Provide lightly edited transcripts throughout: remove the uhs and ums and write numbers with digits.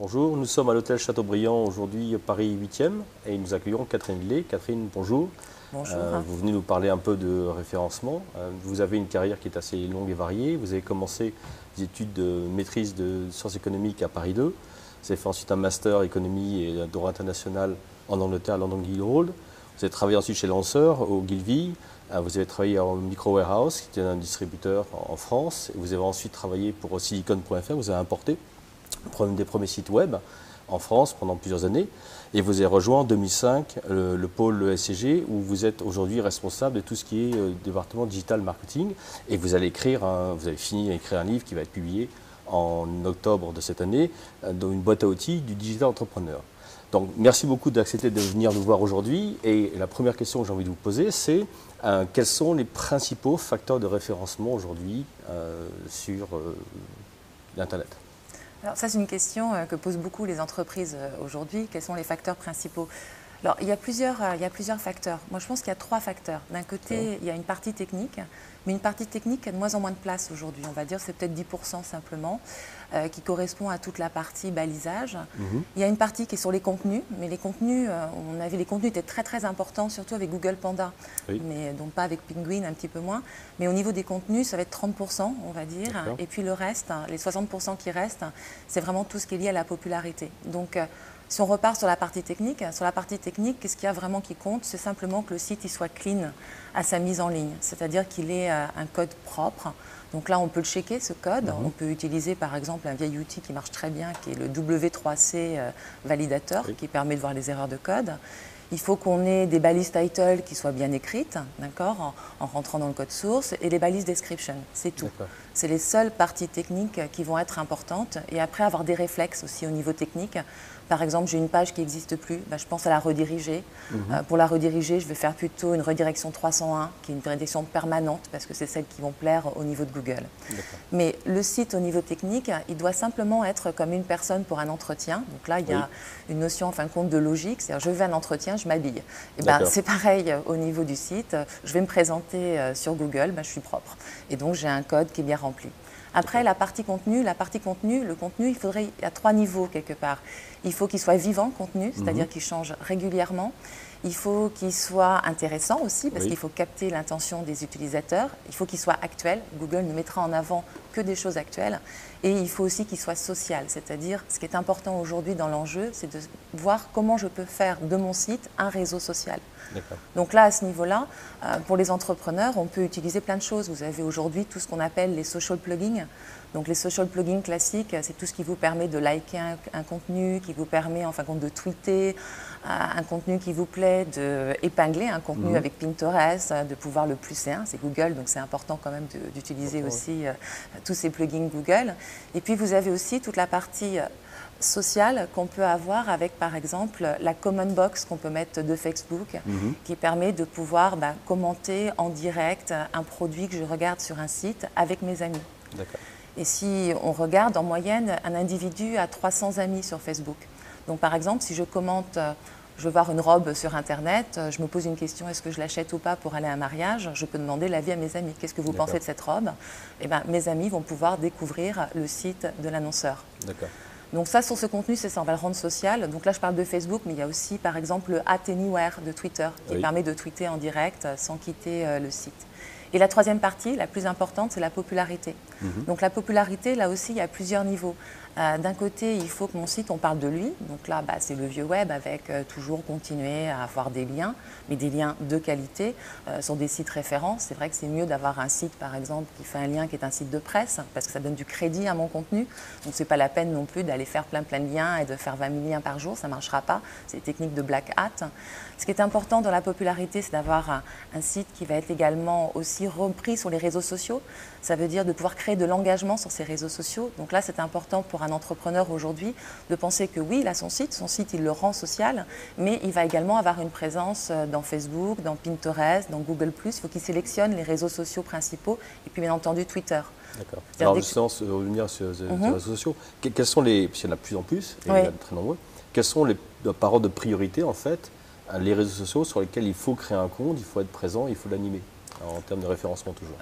Bonjour, nous sommes à l'hôtel Chateaubriand aujourd'hui, Paris 8e, et nous accueillons Catherine Lay. Catherine, bonjour. Bonjour. Vous venez nous parler un peu de référencement. Vous avez une carrière qui est assez longue et variée. Vous avez commencé des études de maîtrise de sciences économiques à Paris 2. Vous avez fait ensuite un master économie et droit international en Angleterre, à London Guildhall. Vous avez travaillé ensuite chez Lanceur, au Gilvy. Vous avez travaillé en Micro Warehouse, qui était un distributeur en France. Vous avez ensuite travaillé pour Silicon.fr. Vous avez importé des premiers sites web en France pendant plusieurs années. Et vous avez rejoint en 2005 le pôle ESCG, où vous êtes aujourd'hui responsable de tout ce qui est département digital marketing. Et vous allez vous avez fini d'écrire un livre qui va être publié en octobre de cette année, dans une boîte à outils du digital entrepreneur. Donc, merci beaucoup d'accepter de venir nous voir aujourd'hui. Et la première question que j'ai envie de vous poser, c'est quels sont les principaux facteurs de référencement aujourd'hui sur l'Internet? Alors ça, c'est une question que posent beaucoup les entreprises aujourd'hui. Quels sont les facteurs principaux? Alors, il y a plusieurs facteurs. Moi, je pense qu'il y a trois facteurs. D'un côté, il y a une partie technique, mais une partie technique qui a de moins en moins de place aujourd'hui. On va dire c'est peut-être 10% simplement, qui correspond à toute la partie balisage. Il y a une partie qui est sur les contenus, mais les contenus, les contenus étaient très très importants, surtout avec Google Panda, mais donc pas avec Penguin, un petit peu moins. Mais au niveau des contenus, ça va être 30%, on va dire. Et puis le reste, les 60% qui restent, c'est vraiment tout ce qui est lié à la popularité. Donc, si on repart sur la partie technique, qu'est-ce qu'il y a vraiment qui compte? C'est simplement que le site il soit clean à sa mise en ligne, c'est-à-dire qu'il ait un code propre. Donc là, on peut le checker, ce code. On peut utiliser par exemple un vieil outil qui marche très bien, qui est le W3C validateur, qui permet de voir les erreurs de code. Il faut qu'on ait des balises title qui soient bien écrites, d'accord, en rentrant dans le code source, et les balises description, c'est tout. C'est les seules parties techniques qui vont être importantes. Et après, avoir des réflexes aussi au niveau technique. Par exemple, j'ai une page qui n'existe plus, je pense à la rediriger. Pour la rediriger, je vais faire plutôt une redirection 301, qui est une redirection permanente, parce que c'est celles qui vont plaire au niveau de Google. Mais le site, au niveau technique, il doit simplement être comme une personne pour un entretien. Donc là, il y a une notion, en fin de compte, de logique. C'est-à-dire, je vais à un entretien, je m'habille. Et c'est pareil au niveau du site. Je vais me présenter sur Google, je suis propre. Et donc, j'ai un code qui est bien rempli. Après, la partie contenu, le contenu, il y a trois niveaux quelque part. Il faut qu'il soit vivant, contenu, c'est-à-dire qu'il change régulièrement. Il faut qu'il soit intéressant aussi, parce qu'il faut capter l'intention des utilisateurs. Il faut qu'il soit actuel. Google ne mettra en avant que des choses actuelles. Et il faut aussi qu'il soit social, c'est-à-dire ce qui est important aujourd'hui dans l'enjeu, c'est de voir comment je peux faire de mon site un réseau social. Donc là, à ce niveau-là, pour les entrepreneurs, on peut utiliser plein de choses. Vous avez aujourd'hui tout ce qu'on appelle les social plugins. Donc les social plugins classiques, c'est tout ce qui vous permet de liker un contenu, qui vous permet en fin de compte de tweeter un contenu qui vous plaît, d'épingler un contenu avec Pinterest, de pouvoir le plus c'est Google, donc c'est important quand même d'utiliser aussi tous ces plugins Google. Et puis vous avez aussi toute la partie sociale qu'on peut avoir avec par exemple la Common Box qu'on peut mettre de Facebook qui permet de pouvoir commenter en direct un produit que je regarde sur un site avec mes amis. Et si on regarde en moyenne, un individu a 300 amis sur Facebook. Donc par exemple, si je commente, je veux voir une robe sur Internet, je me pose une question, est-ce que je l'achète ou pas pour aller à un mariage? Je peux demander l'avis à mes amis. Qu'est-ce que vous pensez de cette robe? Eh bien, mes amis vont pouvoir découvrir le site de l'annonceur. Donc ça, sur ce contenu, c'est ça, on va le rendre social. Donc là, je parle de Facebook, mais il y a aussi, par exemple, le @anywhere de Twitter, qui permet de tweeter en direct sans quitter le site. Et la troisième partie, la plus importante, c'est la popularité. Donc la popularité, là aussi, il y a plusieurs niveaux. D'un côté, il faut que mon site, on parle de lui. Donc là, c'est le vieux web avec toujours continuer à avoir des liens, mais des liens de qualité sur des sites référents. C'est vrai que c'est mieux d'avoir un site, par exemple, qui fait un lien qui est un site de presse, parce que ça donne du crédit à mon contenu. Donc ce n'est pas la peine non plus d'aller faire plein de liens et de faire 20 000 liens par jour, ça ne marchera pas. C'est des techniques de black hat. Ce qui est important dans la popularité, c'est d'avoir un site qui va être également aussi repris sur les réseaux sociaux. Ça veut dire de pouvoir créer de l'engagement sur ces réseaux sociaux. Donc là, c'est important pour un entrepreneur aujourd'hui de penser que oui, il a son site, il le rend social, mais il va également avoir une présence dans Facebook, dans Pinterest, dans Google+. Il faut qu'il sélectionne les réseaux sociaux principaux et puis bien entendu Twitter. Alors justement, revenir sur les réseaux sociaux, quels sont les, puisqu'il y en a de plus en plus, et il y en a de très nombreux, quels sont les par ordre de priorité en fait, les réseaux sociaux sur lesquels il faut créer un compte, il faut être présent, il faut l'animer, en termes de référencement toujours?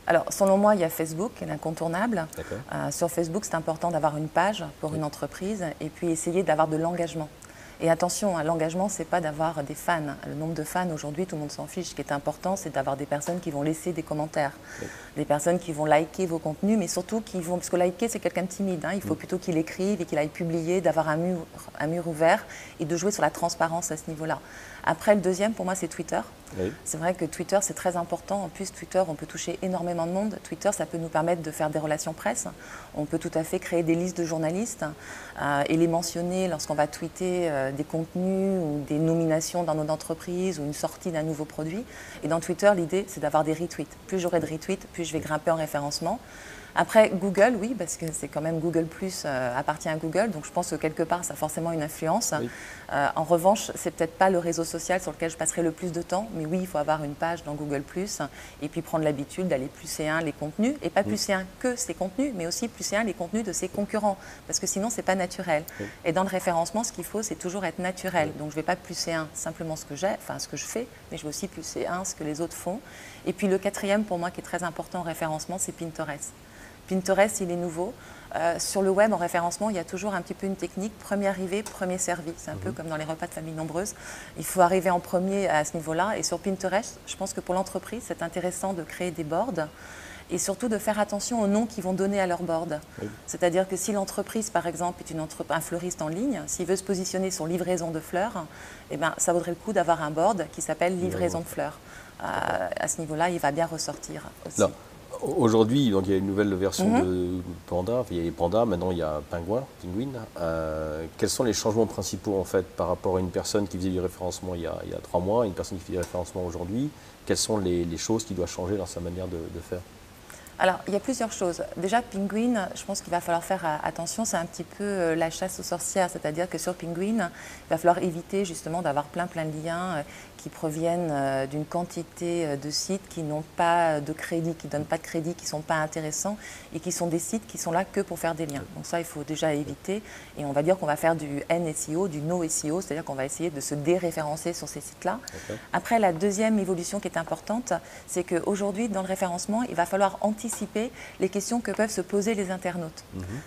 Alors, selon moi, il y a Facebook, qui est l'incontournable. Sur Facebook, c'est important d'avoir une page pour une entreprise et puis essayer d'avoir de l'engagement. Et attention, hein, l'engagement, ce n'est pas d'avoir des fans. Le nombre de fans, aujourd'hui, tout le monde s'en fiche. Ce qui est important, c'est d'avoir des personnes qui vont laisser des commentaires, des personnes qui vont liker vos contenus, mais surtout qui vont... Parce que liker, c'est quelqu'un de timide. Hein, il faut plutôt qu'il écrive et qu'il aille publier, d'avoir un mur ouvert et de jouer sur la transparence à ce niveau-là. Après, le deuxième, pour moi, c'est Twitter. Oui. C'est vrai que Twitter, c'est très important. En plus, Twitter, on peut toucher énormément de monde. Twitter, ça peut nous permettre de faire des relations presse. On peut tout à fait créer des listes de journalistes et les mentionner lorsqu'on va tweeter des contenus ou des nominations dans notre entreprise ou une sortie d'un nouveau produit. Et dans Twitter, l'idée, c'est d'avoir des retweets. Plus j'aurai de retweets, plus je vais grimper en référencement. Après, Google, oui, parce que c'est quand même Google+, appartient à Google, donc je pense que quelque part, ça a forcément une influence. Oui. En revanche, c'est peut-être pas le réseau social sur lequel je passerai le plus de temps, mais oui, il faut avoir une page dans Google+, et puis prendre l'habitude d'aller +C1 les contenus, et pas +C1 que ses contenus, mais aussi +C1 les contenus de ses concurrents, parce que sinon, c'est pas naturel. Oui. Et dans le référencement, ce qu'il faut, c'est toujours être naturel. Donc, je vais pas +C1 simplement ce que j'ai, enfin ce que je fais, mais je vais aussi +C1 ce que les autres font. Et puis le quatrième, pour moi, qui est très important en référencement, c'est Pinterest. Pinterest, il est nouveau. Sur le web, en référencement, il y a toujours un petit peu une technique, premier arrivé, premier servi. C'est un peu comme dans les repas de famille nombreuses. Il faut arriver en premier à ce niveau-là. Et sur Pinterest, je pense que pour l'entreprise, c'est intéressant de créer des boards et surtout de faire attention aux noms qu'ils vont donner à leur board. Oui. C'est-à-dire que si l'entreprise, par exemple, est un fleuriste en ligne, s'il veut se positionner sur livraison de fleurs, eh ben, ça vaudrait le coup d'avoir un board qui s'appelle livraison de fleurs. À ce niveau-là, il va bien ressortir aussi. Non. Aujourd'hui, il y a une nouvelle version de Panda. Il y a Panda, maintenant il y a Penguin. Quels sont les changements principaux en fait par rapport à une personne qui faisait du référencement il y a 3 mois et une personne qui fait du référencement aujourd'hui? Quelles sont les choses qui doivent changer dans sa manière de faire? Alors, il y a plusieurs choses. Déjà, Penguin, je pense qu'il va falloir faire attention, c'est un petit peu la chasse aux sorcières, c'est-à-dire que sur Penguin, il va falloir éviter justement d'avoir plein de liens qui proviennent d'une quantité de sites qui n'ont pas de crédit, qui ne donnent pas de crédit, qui ne sont pas intéressants et qui sont des sites qui sont là que pour faire des liens. Donc ça, il faut déjà éviter et on va dire qu'on va faire du NSEO, du no SEO, c'est-à-dire qu'on va essayer de se déréférencer sur ces sites-là. Okay. Après, la deuxième évolution qui est importante, c'est qu'aujourd'hui, dans le référencement, il va falloir anticiper les questions que peuvent se poser les internautes.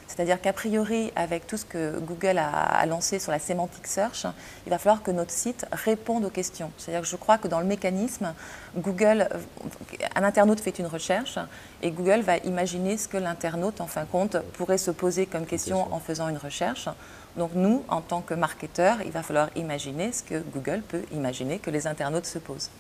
C'est-à-dire qu'a priori, avec tout ce que Google a lancé sur la semantic search, il va falloir que notre site réponde aux questions. C'est-à-dire que je crois que dans le mécanisme, un internaute fait une recherche et Google va imaginer ce que l'internaute, en fin de compte, pourrait se poser comme question en faisant une recherche. Donc nous, en tant que marketeurs, il va falloir imaginer ce que Google peut imaginer que les internautes se posent.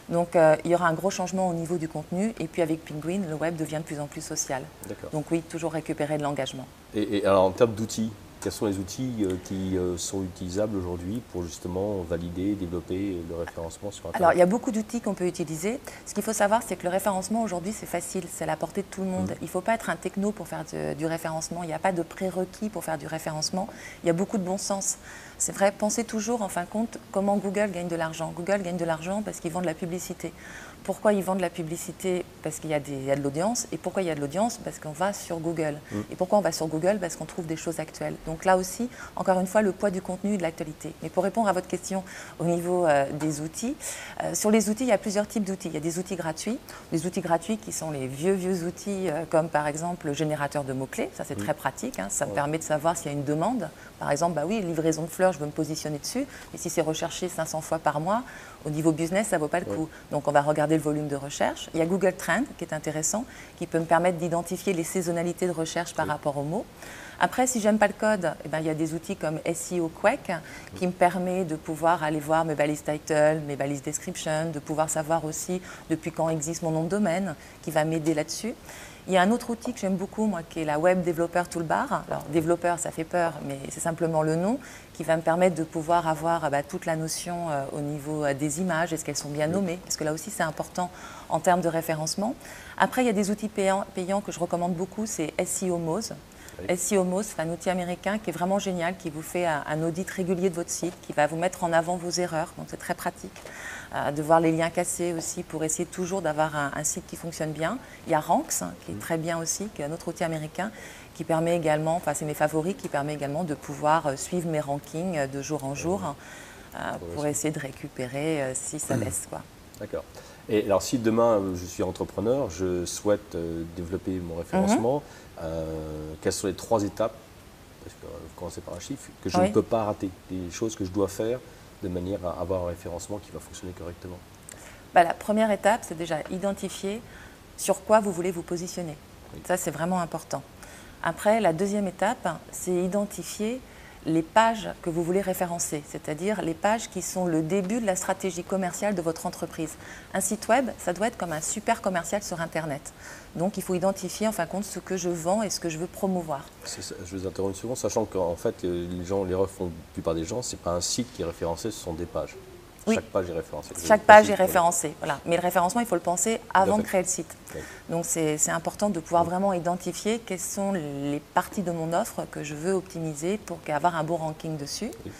Donc il y aura un gros changement au niveau du contenu et puis avec Penguin, le web devient de plus en plus social. Donc oui, toujours récupérer de l'engagement. Et alors en termes d'outils, quels sont les outils qui sont utilisables aujourd'hui pour justement valider, développer le référencement sur Internet? Alors, il y a beaucoup d'outils qu'on peut utiliser. Ce qu'il faut savoir, c'est que le référencement aujourd'hui, c'est facile, c'est à la portée de tout le monde. Il ne faut pas être un techno pour faire du référencement. Il n'y a pas de prérequis pour faire du référencement. Il y a beaucoup de bon sens. C'est vrai, pensez toujours, en fin de compte, comment Google gagne de l'argent. Google gagne de l'argent parce qu'ils vendent de la publicité. Pourquoi ils vendent de la publicité? Parce qu'il y a de l'audience. Et pourquoi il y a de l'audience? Parce qu'on va sur Google. Et pourquoi on va sur Google? Parce qu'on trouve des choses actuelles. Donc là aussi, encore une fois, le poids du contenu et de l'actualité. Mais pour répondre à votre question au niveau des outils, sur les outils, il y a plusieurs types d'outils. Il y a des outils gratuits qui sont les vieux outils, comme par exemple le générateur de mots-clés. Ça, c'est très pratique. Hein. Ça me permet de savoir s'il y a une demande. Par exemple, bah oui, livraison de fleurs, je veux me positionner dessus. Et si c'est recherché 500 fois par mois, au niveau business, ça ne vaut pas le coup. Donc, on va regarder le volume de recherche. Il y a Google Trends, qui est intéressant, qui peut me permettre d'identifier les saisonnalités de recherche par rapport aux mots. Après, si je n'aime pas le code, eh ben, il y a des outils comme SEO Quake qui me permet de pouvoir aller voir mes balises title, mes balises description, de pouvoir savoir aussi depuis quand existe mon nom de domaine, qui va m'aider là-dessus. Il y a un autre outil que j'aime beaucoup, moi, qui est la Web Developer Toolbar. Alors, développeur, ça fait peur, mais c'est simplement le nom, qui va me permettre de pouvoir avoir toute la notion au niveau des images, est-ce qu'elles sont bien nommées, parce que là aussi, c'est important en termes de référencement. Après, il y a des outils payants que je recommande beaucoup, c'est SEO Moz. SEO Moz, c'est un outil américain qui est vraiment génial, qui vous fait un audit régulier de votre site, qui va vous mettre en avant vos erreurs, donc c'est très pratique. De voir les liens cassés aussi pour essayer toujours d'avoir un site qui fonctionne bien. Il y a Ranks, qui est très bien aussi, qui est un autre outil américain, qui permet également, enfin c'est mes favoris, qui permet également de pouvoir suivre mes rankings de jour en jour pour essayer de récupérer si ça baisse, quoi. D'accord. Et alors si demain je suis entrepreneur, je souhaite développer mon référencement, quelles sont les 3 étapes, parce que vous commencez par un chiffre, que je ne peux pas rater, des choses que je dois faire de manière à avoir un référencement qui va fonctionner correctement? Bah, la première étape, c'est déjà identifier sur quoi vous voulez vous positionner. Oui. Ça, c'est vraiment important. Après, la deuxième étape, c'est identifier les pages que vous voulez référencer, c'est-à-dire les pages qui sont le début de la stratégie commerciale de votre entreprise. Un site web, ça doit être comme un super commercial sur Internet. Donc, il faut identifier en fin de compte ce que je vends et ce que je veux promouvoir. Je vous interromps une seconde, sachant qu'en fait, l'erreur font la plupart des gens, ce n'est pas un site qui est référencé, ce sont des pages. Oui. Chaque page est référencée. Chaque page est référencée, voilà. Mais le référencement, il faut le penser avant de créer le site. Oui. Donc c'est important de pouvoir vraiment identifier quelles sont les parties de mon offre que je veux optimiser pour avoir un bon ranking dessus. Oui.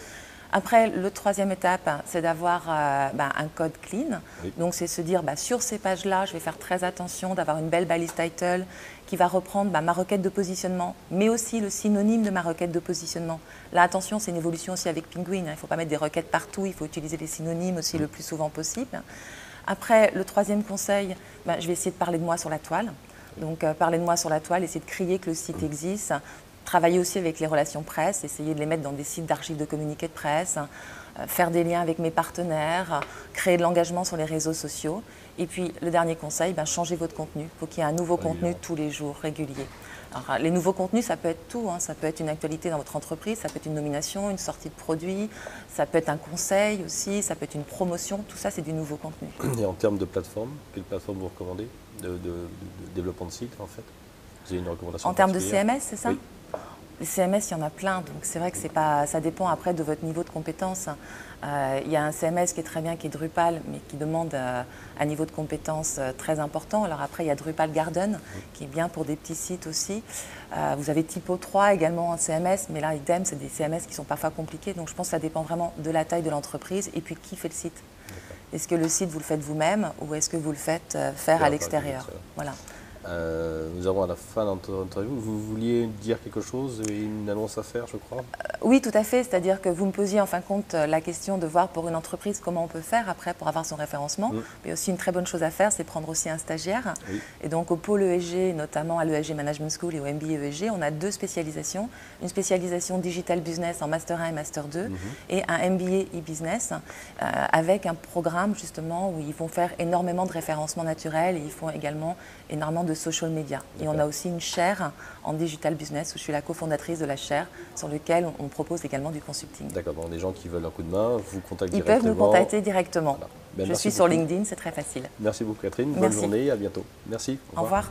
Après, la troisième étape, c'est d'avoir un code clean. Oui. Donc c'est se dire, sur ces pages-là, je vais faire très attention d'avoir une belle balise title qui va reprendre ma requête de positionnement, mais aussi le synonyme de ma requête de positionnement. Là, attention, c'est une évolution aussi avec Penguin. Il ne faut pas mettre des requêtes partout, il faut utiliser les synonymes aussi le plus souvent possible. Après, le troisième conseil, je vais essayer de parler de moi sur la toile. Donc parler de moi sur la toile, essayer de crier que le site existe. Travailler aussi avec les relations presse, essayer de les mettre dans des sites d'archives de communiqués de presse, faire des liens avec mes partenaires, créer de l'engagement sur les réseaux sociaux. Et puis, le dernier conseil, changer votre contenu. Il faut qu'il y ait un nouveau contenu tous les jours, régulier. Alors, les nouveaux contenus, ça peut être tout. Ça peut être une actualité dans votre entreprise, ça peut être une nomination, une sortie de produit, ça peut être un conseil aussi, ça peut être une promotion. Tout ça, c'est du nouveau contenu. Et en termes de plateforme, quelle plateforme vous recommandez de développement de site, en fait? Vous avez une recommandation en termes de CMS, c'est ça? Oui. Les CMS, il y en a plein, donc c'est vrai que ça dépend après de votre niveau de compétence. Il y a un CMS qui est très bien, qui est Drupal, mais qui demande un niveau de compétence très important. Alors après, il y a Drupal Garden, qui est bien pour des petits sites aussi. Vous avez Typo 3 également en CMS, mais là, idem, c'est des CMS qui sont parfois compliqués. Donc je pense que ça dépend vraiment de la taille de l'entreprise et puis qui fait le site. Est-ce que le site, vous le faites vous-même ou est-ce que vous le faites faire à l'extérieur? Voilà. Nous avons à la fin de notre interview. Vous vouliez dire quelque chose, une annonce à faire, je crois? Oui, tout à fait. C'est-à-dire que vous me posiez en fin de compte la question de voir pour une entreprise comment on peut faire après pour avoir son référencement. Mais aussi une très bonne chose à faire, c'est prendre aussi un stagiaire. Oui. Et donc au pôle ESG, notamment à l'ESG Management School et au MBA ESG, on a 2 spécialisations. Une spécialisation Digital Business en Master 1 et Master 2 et un MBA e-Business avec un programme justement où ils vont faire énormément de référencement naturel et ils font également énormément de social media. Et on a aussi une chaire en Digital Business où je suis la cofondatrice de la chaire sur laquelle on propose également du consulting. D'accord, donc les gens qui veulent un coup de main, vous contactent directement. Ils peuvent nous contacter directement. Voilà. Je suis sur LinkedIn, c'est très facile. Merci beaucoup Catherine, bonne journée et à bientôt. Merci. Au revoir.